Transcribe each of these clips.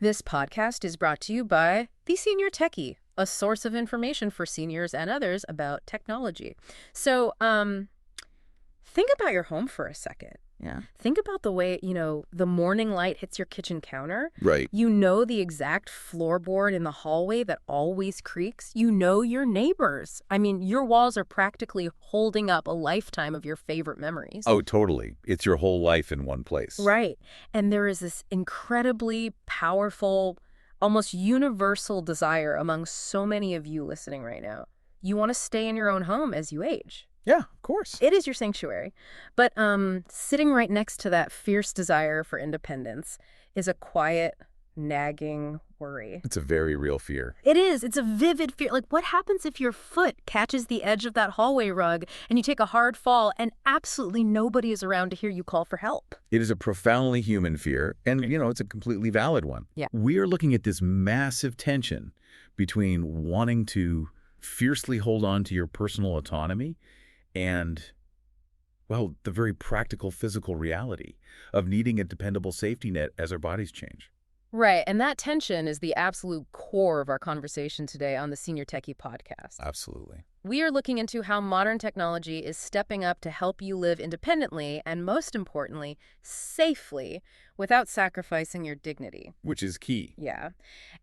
This podcast is brought to you by The Senior Techie, a source of information for seniors and others about technology. So, think about your home for a second. Yeah. Think about the way, the morning light hits your kitchen counter. Right. You know the exact floorboard in the hallway that always creaks. You know your neighbors. I mean, your walls are practically holding up a lifetime of your favorite memories. Oh, totally. It's your whole life in one place. Right. And there is this incredibly powerful, almost universal desire among so many of you listening right now. You want to stay in your own home as you age. Yeah, of course. It is your sanctuary. But sitting right next to that fierce desire for independence is a quiet, nagging worry. It's a very real fear. It is. It's a vivid fear. Like, what happens if your foot catches the edge of that hallway rug and you take a hard fall and absolutely nobody is around to hear you call for help? It is a profoundly human fear, and, it's a completely valid one. Yeah. We are looking at this massive tension between wanting to fiercely hold on to your personal autonomy and, well, the very practical physical reality of needing a dependable safety net as our bodies change. Right, and that tension is the absolute core of our conversation today on the Senior Techie podcast. Absolutely. We are looking into how modern technology is stepping up to help you live independently and, most importantly, safely without sacrificing your dignity. Which is key. Yeah.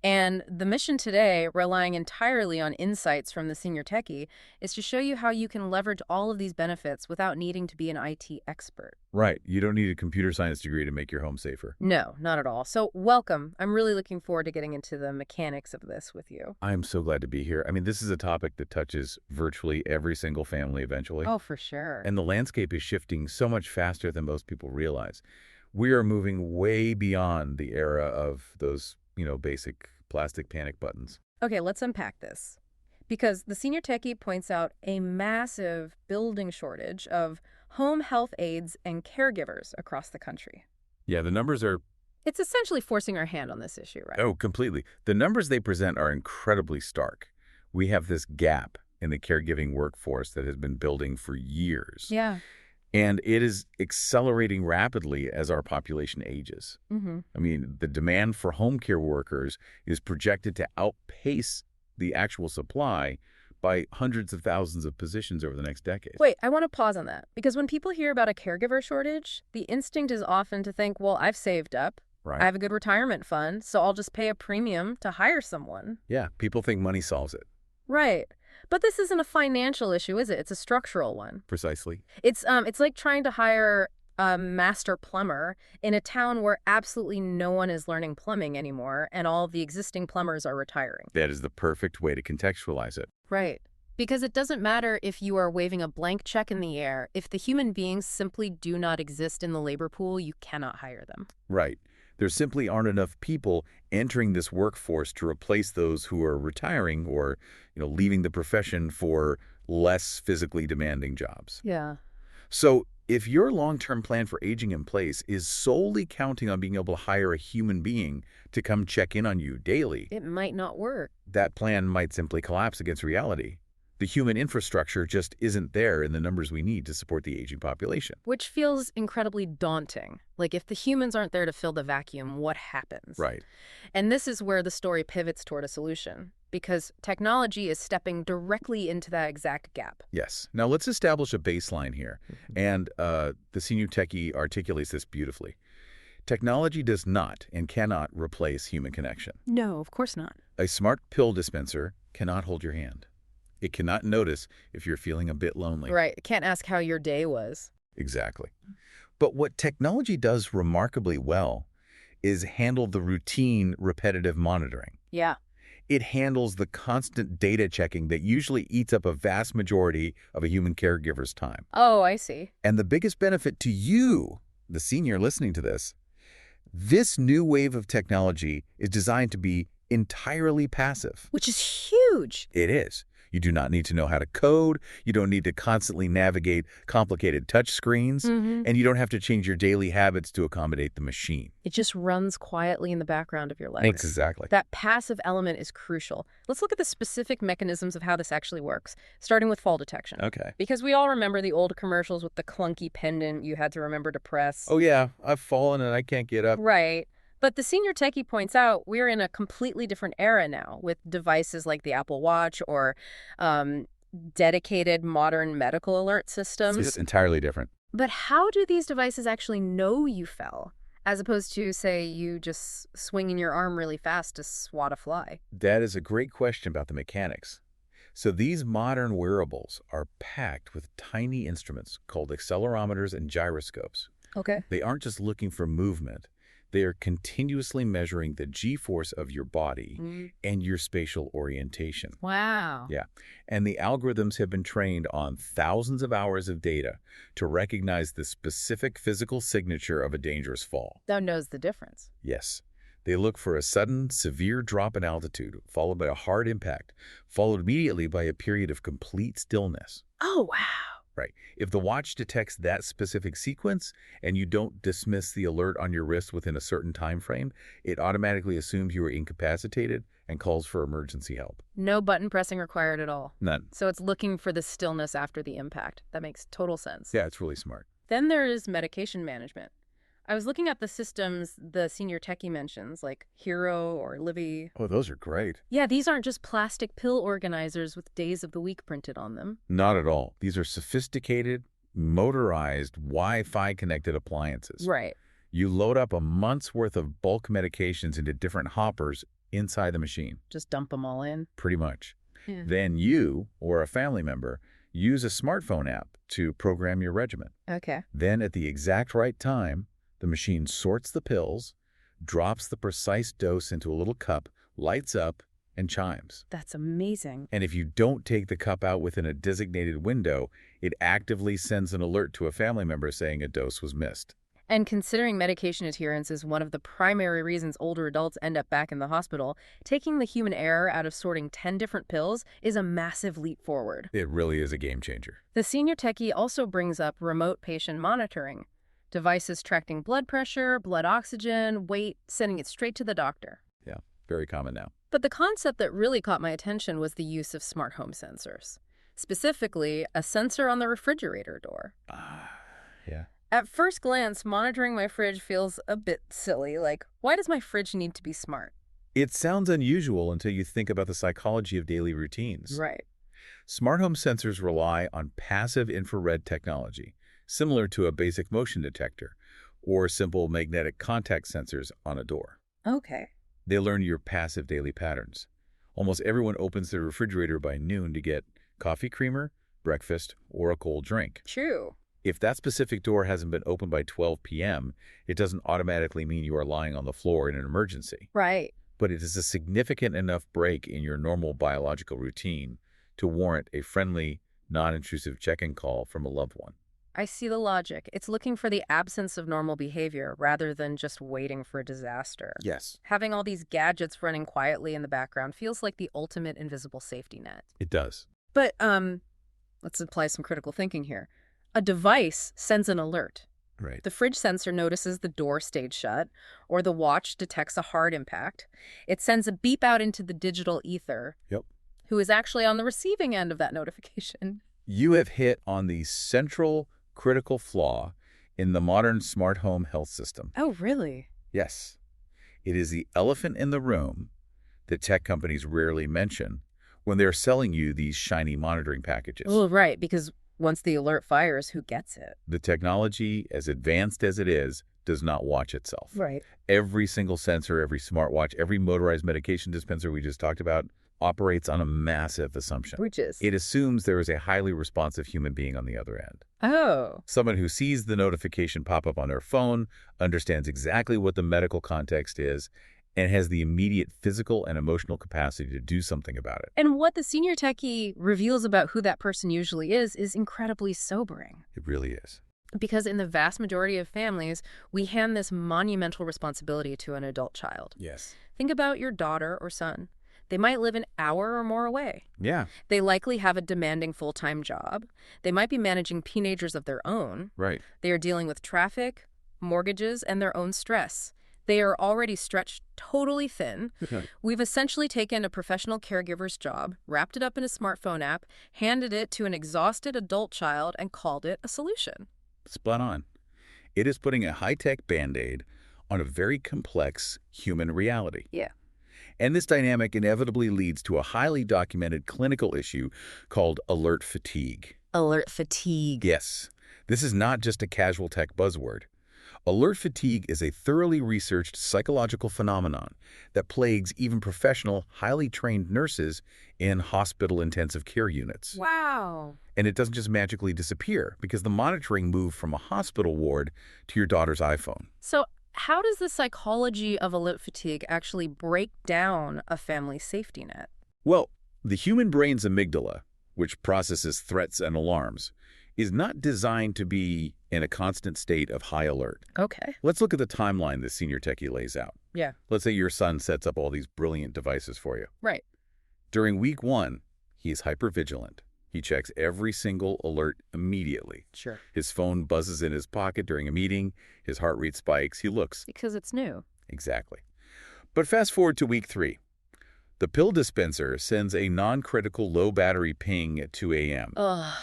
And the mission today, relying entirely on insights from the Senior Techie, is to show you how you can leverage all of these benefits without needing to be an IT expert. Right. You don't need a computer science degree to make your home safer. No, not at all. So welcome. I'm really looking forward to getting into the mechanics of this with you. I'm so glad to be here. I mean, this is a topic that touches virtually every single family eventually. Oh, for sure. And the landscape is shifting so much faster than most people realize. We are moving way beyond the era of those, basic plastic panic buttons. Okay, let's unpack this. Because the Senior Techie points out a massive building shortage of home health aides and caregivers across the country. Yeah, the numbers are... It's essentially forcing our hand on this issue, right? Oh, completely. The numbers they present are incredibly stark. We have this gap in the caregiving workforce that has been building for years. Yeah. And it is accelerating rapidly as our population ages. Mm-hmm. I mean, the demand for home care workers is projected to outpace the actual supply by hundreds of thousands of positions over the next decade. Wait, I want to pause on that. Because when people hear about a caregiver shortage, the instinct is often to think, well, I've saved up. Right. I have a good retirement fund, so I'll just pay a premium to hire someone. Yeah, people think money solves it. Right. But this isn't a financial issue, is it? It's a structural one. Precisely. It's like trying to hire a master plumber in a town where absolutely no one is learning plumbing anymore and all the existing plumbers are retiring. That is the perfect way to contextualize it. Right. Because it doesn't matter if you are waving a blank check in the air. If the human beings simply do not exist in the labor pool, you cannot hire them. Right. There simply aren't enough people entering this workforce to replace those who are retiring or, leaving the profession for less physically demanding jobs. Yeah. So if your long-term plan for aging in place is solely counting on being able to hire a human being to come check in on you daily, It might not work. that plan might simply collapse against reality. The human infrastructure just isn't there in the numbers we need to support the aging population. Which feels incredibly daunting. Like, if the humans aren't there to fill the vacuum, what happens? Right. And this is where the story pivots toward a solution. Because technology is stepping directly into that exact gap. Yes. Now let's establish a baseline here. And the Senior Techie articulates this beautifully. Technology does not and cannot replace human connection. No, of course not. A smart pill dispenser cannot hold your hand. It cannot notice if you're feeling a bit lonely. Right. It can't ask how your day was. Exactly. But what technology does remarkably well is handle the routine, repetitive monitoring. Yeah. It handles the constant data checking that usually eats up a vast majority of a human caregiver's time. Oh, I see. And the biggest benefit to you, the senior listening to this new wave of technology is designed to be entirely passive. Which is huge. It is. You do not need to know how to code. You don't need to constantly navigate complicated touch screens. Mm-hmm. And you don't have to change your daily habits to accommodate the machine. It just runs quietly in the background of your life. Exactly. That passive element is crucial. Let's look at the specific mechanisms of how this actually works, starting with fall detection. Okay. Because we all remember the old commercials with the clunky pendant you had to remember to press. Oh, yeah. I've fallen and I can't get up. Right. But the senior techie points out we're in a completely different era now with devices like the Apple Watch or um, dedicated modern medical alert systems. It's entirely different. But how do these devices actually know you fell, as opposed to, say, you just swinging your arm really fast to swat a fly? That is a great question about the mechanics. So these modern wearables are packed with tiny instruments called accelerometers and gyroscopes. Okay. They aren't just looking for movement. They are continuously measuring the g-force of your body and your spatial orientation. Wow. Yeah. And the algorithms have been trained on thousands of hours of data to recognize the specific physical signature of a dangerous fall. That knows the difference. Yes. They look for a sudden, severe drop in altitude, followed by a hard impact, followed immediately by a period of complete stillness. Oh, wow. Right. If the watch detects that specific sequence and you don't dismiss the alert on your wrist within a certain time frame, it automatically assumes you are incapacitated and calls for emergency help. No button pressing required at all. None. So it's looking for the stillness after the impact. That makes total sense. Yeah, it's really smart. Then there is medication management. I was looking at the systems the senior techie mentions, like Hero or Livy. Oh, those are great. Yeah, these aren't just plastic pill organizers with days of the week printed on them. Not at all. These are sophisticated, motorized, Wi-Fi connected appliances. Right. You load up a month's worth of bulk medications into different hoppers inside the machine. Just dump them all in. Pretty much. Yeah. Then you, or a family member, use a smartphone app to program your regimen. Okay. Then at the exact right time, the machine sorts the pills, drops the precise dose into a little cup, lights up, and chimes. That's amazing. And if you don't take the cup out within a designated window, it actively sends an alert to a family member saying a dose was missed. And considering medication adherence is one of the primary reasons older adults end up back in the hospital, taking the human error out of sorting 10 different pills is a massive leap forward. It really is a game changer. The senior techie also brings up remote patient monitoring. Devices tracking blood pressure, blood oxygen, weight, sending it straight to the doctor. Yeah, very common now. But the concept that really caught my attention was the use of smart home sensors. Specifically, a sensor on the refrigerator door. Yeah. At first glance, monitoring my fridge feels a bit silly. Like, why does my fridge need to be smart? It sounds unusual until you think about the psychology of daily routines. Right. Smart home sensors rely on passive infrared technology, similar to a basic motion detector or simple magnetic contact sensors on a door. Okay. They learn your passive daily patterns. Almost everyone opens their refrigerator by noon to get coffee creamer, breakfast, or a cold drink. True. If that specific door hasn't been opened by 12 p.m., it doesn't automatically mean you are lying on the floor in an emergency. Right. But it is a significant enough break in your normal biological routine to warrant a friendly, non-intrusive check-in call from a loved one. I see the logic. It's looking for the absence of normal behavior rather than just waiting for a disaster. Yes. Having all these gadgets running quietly in the background feels like the ultimate invisible safety net. It does. But, let's apply some critical thinking here. A device sends an alert. Right. The fridge sensor notices the door stayed shut, or the watch detects a hard impact. It sends a beep out into the digital ether. Yep. Who is actually on the receiving end of that notification. You have hit on the central critical flaw in the modern smart home health system. Oh, really? Yes. It is the elephant in the room that tech companies rarely mention when they're selling you these shiny monitoring packages. Oh, right, because once the alert fires, who gets it? The technology, as advanced as it is, does not watch itself. Right. Every single sensor, every smartwatch, every motorized medication dispenser we just talked about operates on a massive assumption. Which is? It assumes there is a highly responsive human being on the other end. Oh. Someone who sees the notification pop up on their phone, understands exactly what the medical context is, and has the immediate physical and emotional capacity to do something about it. And what the senior techie reveals about who that person usually is incredibly sobering. It really is. Because in the vast majority of families, we hand this monumental responsibility to an adult child. Yes. Think about your daughter or son. They might live an hour or more away. Yeah. They likely have a demanding full-time job. They might be managing teenagers of their own. Right. They are dealing with traffic, mortgages, and their own stress. They are already stretched totally thin. We've essentially taken a professional caregiver's job, wrapped it up in a smartphone app, handed it to an exhausted adult child, and called it a solution. Spot on. It is putting a high-tech Band-Aid on a very complex human reality. Yeah. And this dynamic inevitably leads to a highly documented clinical issue called alert fatigue. Alert fatigue. Yes, this is not just a casual tech buzzword. Alert fatigue is a thoroughly researched psychological phenomenon that plagues even professional, highly trained nurses in hospital intensive care units. Wow. And it doesn't just magically disappear because the monitoring moved from a hospital ward to your daughter's iPhone. So how does the psychology of alert fatigue actually break down a family safety net? Well, the human brain's amygdala, which processes threats and alarms, is not designed to be in a constant state of high alert. Okay. Let's look at the timeline this senior techie lays out. Yeah. Let's say your son sets up all these brilliant devices for you. Right. During week 1, he's hypervigilant. He checks every single alert immediately. Sure. His phone buzzes in his pocket during a meeting. His heart rate spikes. He looks. Because it's new. Exactly. But fast forward to week 3. The pill dispenser sends a non-critical low-battery ping at 2 a.m. Ugh.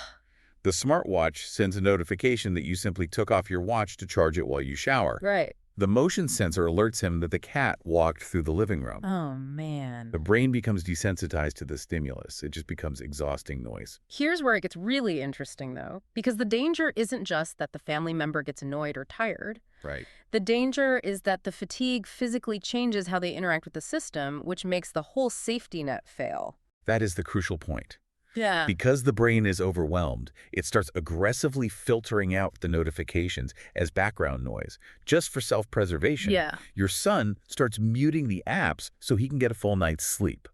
The smartwatch sends a notification that you simply took off your watch to charge it while you shower. Right. The motion sensor alerts him that the cat walked through the living room. Oh, man. The brain becomes desensitized to the stimulus. It just becomes exhausting noise. Here's where it gets really interesting, though, because the danger isn't just that the family member gets annoyed or tired. Right. The danger is that the fatigue physically changes how they interact with the system, which makes the whole safety net fail. That is the crucial point. Yeah. Because the brain is overwhelmed, it starts aggressively filtering out the notifications as background noise, just for self-preservation. Yeah. Your son starts muting the apps so he can get a full night's sleep.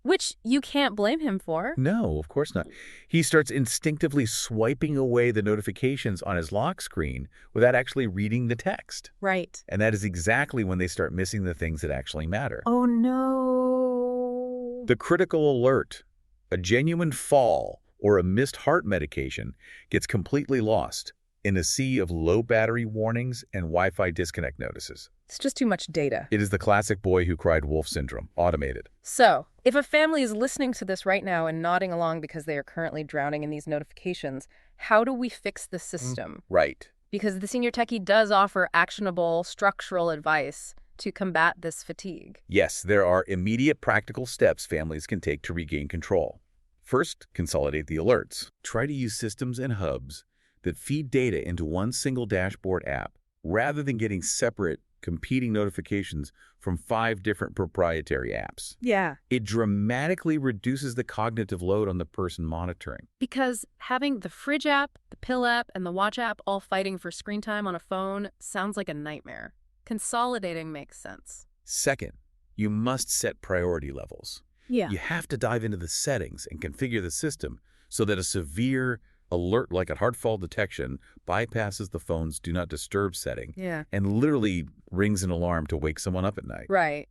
Which you can't blame him for. No, of course not. He starts instinctively swiping away the notifications on his lock screen without actually reading the text. Right. And that is exactly when they start missing the things that actually matter. Oh, no. The critical alert, a genuine fall, or a missed heart medication gets completely lost in a sea of low battery warnings and Wi-Fi disconnect notices. It's just too much data. It is the classic boy who cried wolf syndrome, automated. So, if a family is listening to this right now and nodding along because they are currently drowning in these notifications, how do we fix the system? Right. Because the senior techie does offer actionable structural advice to combat this fatigue. Yes, there are immediate practical steps families can take to regain control. First, consolidate the alerts. Try to use systems and hubs that feed data into one single dashboard app rather than getting separate, competing notifications from 5 different proprietary apps. Yeah. It dramatically reduces the cognitive load on the person monitoring. Because having the fridge app, the pill app, and the watch app all fighting for screen time on a phone sounds like a nightmare. Consolidating makes sense. Second, you must set priority levels. Yeah. You have to dive into the settings and configure the system so that a severe alert like a heart fall detection bypasses the phone's do not disturb setting Yeah. and literally rings an alarm to wake someone up at night. Right.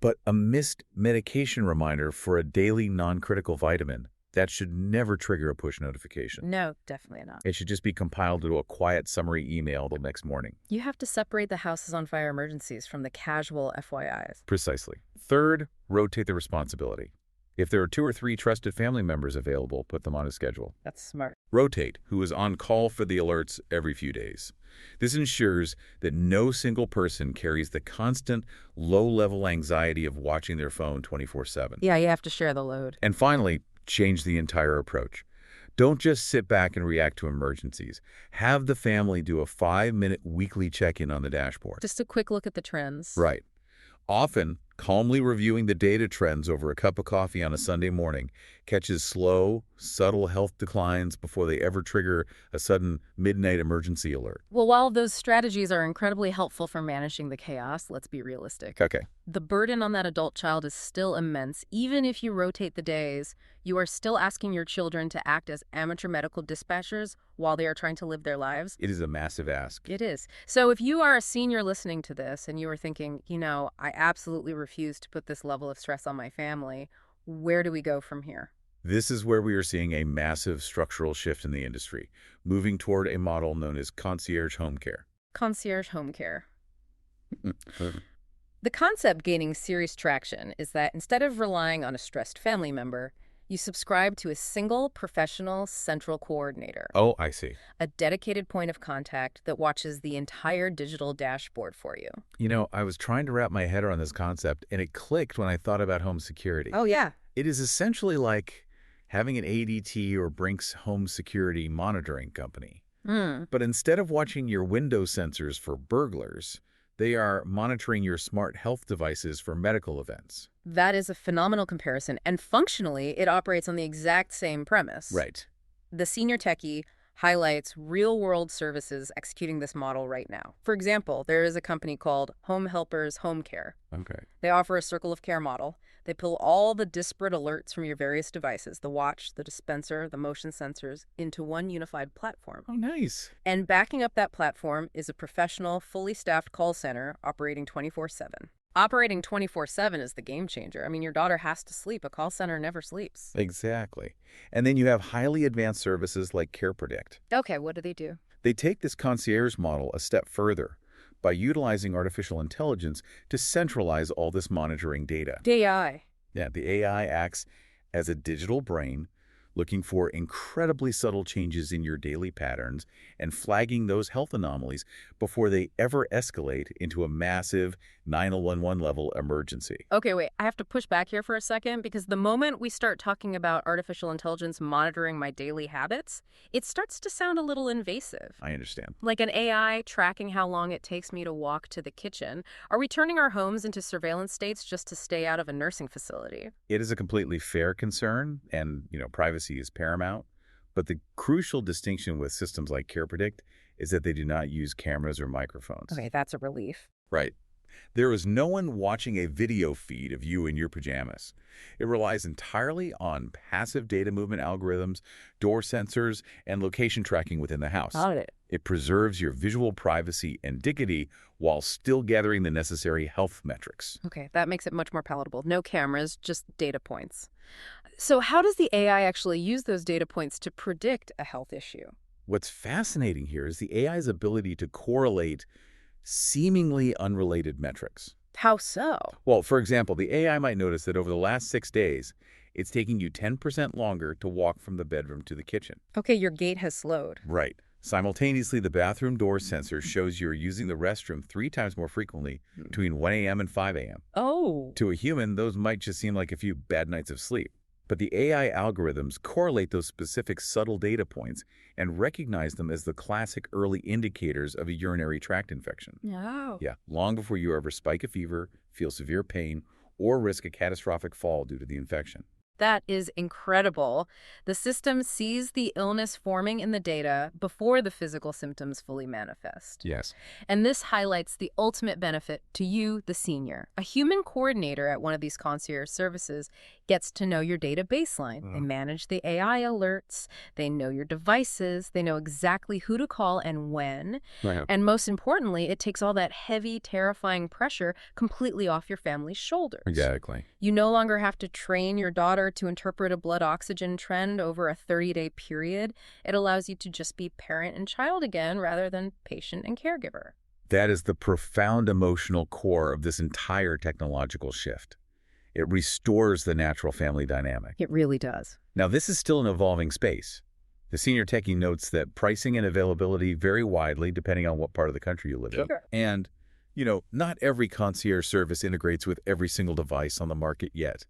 But a missed medication reminder for a daily non-critical vitamin, that should never trigger a push notification. No, definitely not. It should just be compiled into a quiet summary email the next morning. You have to separate the houses on fire emergencies from the casual FYIs. Precisely. Third, rotate the responsibility. If there are 2 or 3 trusted family members available, put them on a schedule. That's smart. Rotate who is on call for the alerts every few days. This ensures that no single person carries the constant, low-level anxiety of watching their phone 24/7. Yeah, you have to share the load. And finally, change the entire approach. Don't just sit back and react to emergencies. Have the family do a 5-minute weekly check-in on the dashboard. Just a quick look at the trends. Right. Often, calmly reviewing the data trends over a cup of coffee on a Sunday morning catches slow, subtle health declines before they ever trigger a sudden midnight emergency alert. Well, while those strategies are incredibly helpful for managing the chaos, let's be realistic. Okay. The burden on that adult child is still immense. Even if you rotate the days, you are still asking your children to act as amateur medical dispatchers while they are trying to live their lives. It is a massive ask. It is. So if you are a senior listening to this and you are thinking, I absolutely refuse to put this level of stress on my family, where do we go from here? This is where we are seeing a massive structural shift in the industry, moving toward a model known as concierge home care. Concierge home care. The concept gaining serious traction is that instead of relying on a stressed family member, You subscribe to a single professional central coordinator, Oh, I see. a dedicated point of contact that watches the entire digital dashboard for you. You know, I was trying to wrap my head around this concept, and it clicked when I thought about home security. Oh, yeah. It is essentially like having an ADT or Brinks home security monitoring company. But instead of watching your window sensors for burglars, they are monitoring your smart health devices for medical events. That is a phenomenal comparison, and functionally, it operates on the exact same premise. Right. The senior techie highlights real-world services executing this model right now. For example, there is a company called Home Helpers Home Care. Okay. They offer a circle of care model. They pull all the disparate alerts from your various devices, the watch, the dispenser, the motion sensors, into one unified platform. Oh, nice. And backing up that platform is a professional, fully staffed call center operating 24/7. Operating 24/7 is the game changer. I mean, your daughter has to sleep. A call center never sleeps. Exactly. And then you have highly advanced services like CarePredict. Okay, what do they do? They take this concierge model a step further by utilizing artificial intelligence to centralize all this monitoring data. AI. Yeah, the AI acts as a digital brain, looking for incredibly subtle changes in your daily patterns and flagging those health anomalies before they ever escalate into a massive 911 level emergency. Okay, wait, I have to push back here for a second because the moment we start talking about artificial intelligence monitoring my daily habits, it starts to sound a little invasive. I understand. Like an AI tracking how long it takes me to walk to the kitchen. Are we turning our homes into surveillance states just to stay out of a nursing facility? It is a completely fair concern, and, privacy is paramount. But the crucial distinction with systems like CarePredict is that they do not use cameras or microphones. Okay, that's a relief. Right. There is no one watching a video feed of you in your pajamas. It relies entirely on passive data movement algorithms, door sensors, and location tracking within the house. Got it. It preserves your visual privacy and dignity while still gathering the necessary health metrics. Okay, that makes it much more palatable. No cameras, just data points. So how does the AI actually use those data points to predict a health issue? What's fascinating here is the AI's ability to correlate seemingly unrelated metrics. How so? Well, for example, the AI might notice that over the last 6 days, it's taking you 10% longer to walk from the bedroom to the kitchen. Okay, your gait has slowed. Right. Simultaneously, the bathroom door sensor shows you're using the restroom 3 times more frequently between 1 a.m. and 5 a.m. Oh. To a human, those might just seem like a few bad nights of sleep. But the AI algorithms correlate those specific subtle data points and recognize them as the classic early indicators of a urinary tract infection. Oh. Yeah, long before you ever spike a fever, feel severe pain, or risk a catastrophic fall due to the infection. That is incredible. The system sees the illness forming in the data before the physical symptoms fully manifest. Yes. And this highlights the ultimate benefit to you, the senior. A human coordinator at one of these concierge services gets to know your data baseline. They manage the AI alerts. They know your devices. They know exactly who to call and when. Right. And most importantly, it takes all that heavy, terrifying pressure completely off your family's shoulders. Exactly. You no longer have to train your daughter to interpret a blood oxygen trend over a 30-day period. It allows you to just be parent and child again rather than patient and caregiver. That is the profound emotional core of this entire technological shift. It restores the natural family dynamic. It really does. Now, this is still an evolving space. The senior techie notes that pricing and availability vary widely depending on what part of the country you live in. Sure. And, not every concierge service integrates with every single device on the market yet.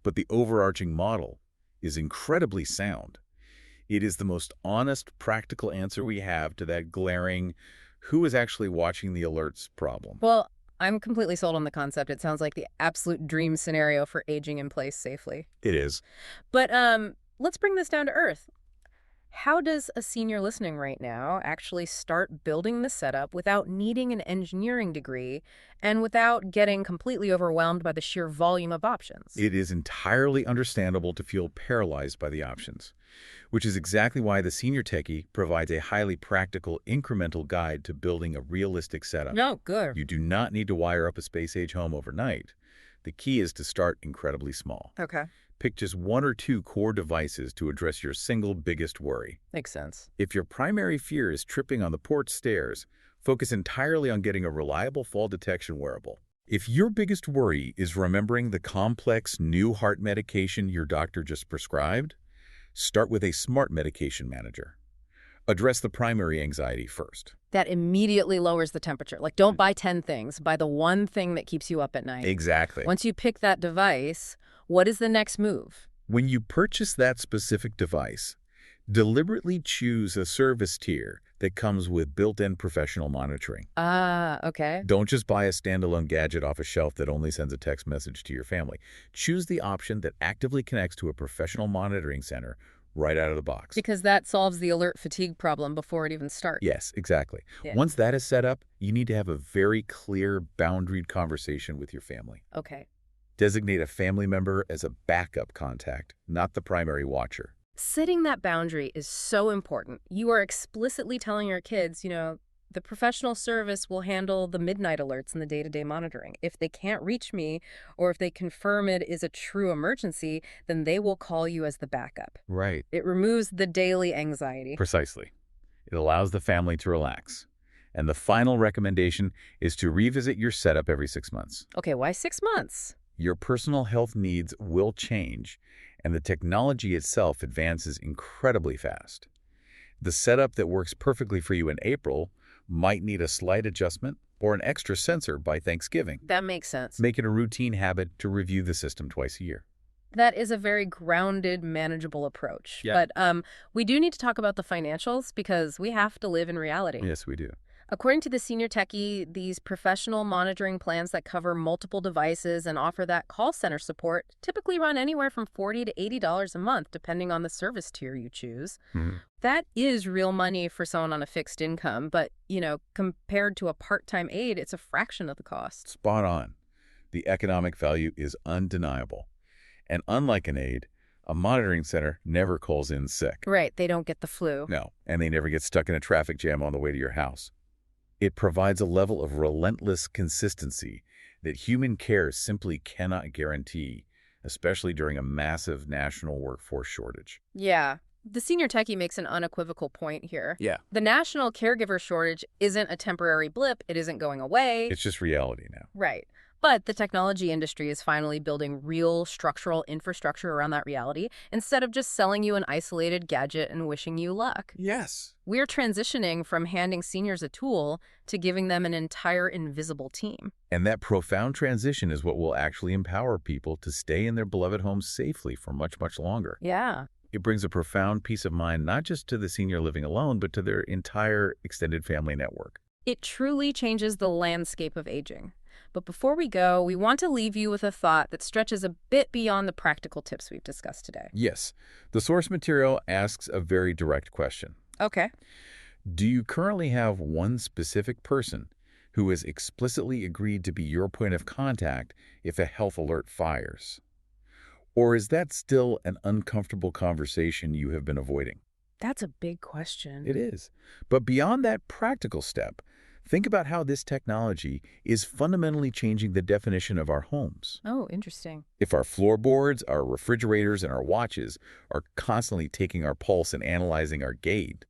But the overarching model is incredibly sound. It is the most honest, practical answer we have to that glaring, who is actually watching the alerts problem. Well, I'm completely sold on the concept. It sounds like the absolute dream scenario for aging in place safely. It is. But let's bring this down to earth. How does a senior listening right now actually start building the setup without needing an engineering degree and without getting completely overwhelmed by the sheer volume of options? It is entirely understandable to feel paralyzed by the options, which is exactly why the senior techie provides a highly practical, incremental guide to building a realistic setup. No, good. You do not need to wire up a space-age home overnight. The key is to start incredibly small. Okay. Pick just 1 or 2 core devices to address your single biggest worry. Makes sense. If your primary fear is tripping on the porch stairs, focus entirely on getting a reliable fall detection wearable. If your biggest worry is remembering the complex new heart medication your doctor just prescribed, start with a smart medication manager. Address the primary anxiety first. That immediately lowers the temperature. Like, don't buy 10 things. Buy the one thing that keeps you up at night. Exactly. Once you pick that device, what is the next move? When you purchase that specific device, deliberately choose a service tier that comes with built-in professional monitoring. Ah, okay. Don't just buy a standalone gadget off a shelf that only sends a text message to your family. Choose the option that actively connects to a professional monitoring center right out of the box. Because that solves the alert fatigue problem before it even starts. Yes, exactly. Yeah. Once that is set up, you need to have a very clear, boundaried conversation with your family. Okay. Designate a family member as a backup contact, not the primary watcher. Setting that boundary is so important. You are explicitly telling your kids, the professional service will handle the midnight alerts and the day-to-day monitoring. If they can't reach me, or if they confirm it is a true emergency, then they will call you as the backup. Right. It removes the daily anxiety. Precisely. It allows the family to relax. And the final recommendation is to revisit your setup every 6 months. Okay, why 6 months? Your personal health needs will change, and the technology itself advances incredibly fast. The setup that works perfectly for you in April might need a slight adjustment or an extra sensor by Thanksgiving. That makes sense. Make it a routine habit to review the system twice a year. That is a very grounded, manageable approach. Yeah. But we do need to talk about the financials because we have to live in reality. Yes, we do. According to the Senior Techie, these professional monitoring plans that cover multiple devices and offer that call center support typically run anywhere from $40 to $80 a month, depending on the service tier you choose. Mm-hmm. That is real money for someone on a fixed income, but, compared to a part-time aide, it's a fraction of the cost. Spot on. The economic value is undeniable. And unlike an aide, a monitoring center never calls in sick. Right, they don't get the flu. No, and they never get stuck in a traffic jam on the way to your house. It provides a level of relentless consistency that human care simply cannot guarantee, especially during a massive national workforce shortage. Yeah. The Senior Techie makes an unequivocal point here. Yeah. The national caregiver shortage isn't a temporary blip. It isn't going away. It's just reality now. Right. But the technology industry is finally building real structural infrastructure around that reality instead of just selling you an isolated gadget and wishing you luck. Yes. We're transitioning from handing seniors a tool to giving them an entire invisible team. And that profound transition is what will actually empower people to stay in their beloved homes safely for much, much longer. Yeah. It brings a profound peace of mind not just to the senior living alone, but to their entire extended family network. It truly changes the landscape of aging. But before we go, we want to leave you with a thought that stretches a bit beyond the practical tips we've discussed today. Yes, the source material asks a very direct question. Okay. Do you currently have one specific person who has explicitly agreed to be your point of contact if a health alert fires? Or is that still an uncomfortable conversation you have been avoiding? That's a big question. It is. But beyond that practical step, think about how this technology is fundamentally changing the definition of our homes. Oh, interesting. If our floorboards, our refrigerators, and our watches are constantly taking our pulse and analyzing our gait,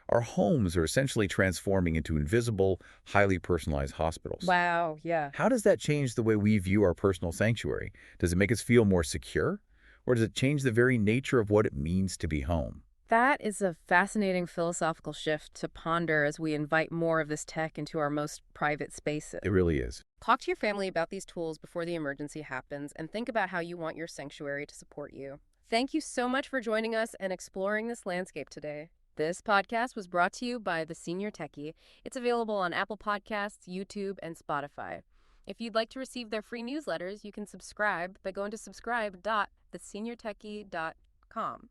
our homes are essentially transforming into invisible, highly personalized hospitals. Wow, yeah. How does that change the way we view our personal sanctuary? Does it make us feel more secure? Or does it change the very nature of what it means to be home? That is a fascinating philosophical shift to ponder as we invite more of this tech into our most private spaces. It really is. Talk to your family about these tools before the emergency happens and think about how you want your sanctuary to support you. Thank you so much for joining us and exploring this landscape today. This podcast was brought to you by The Senior Techie. It's available on Apple Podcasts, YouTube, and Spotify. If you'd like to receive their free newsletters, you can subscribe by going to subscribe.theseniortechie.com.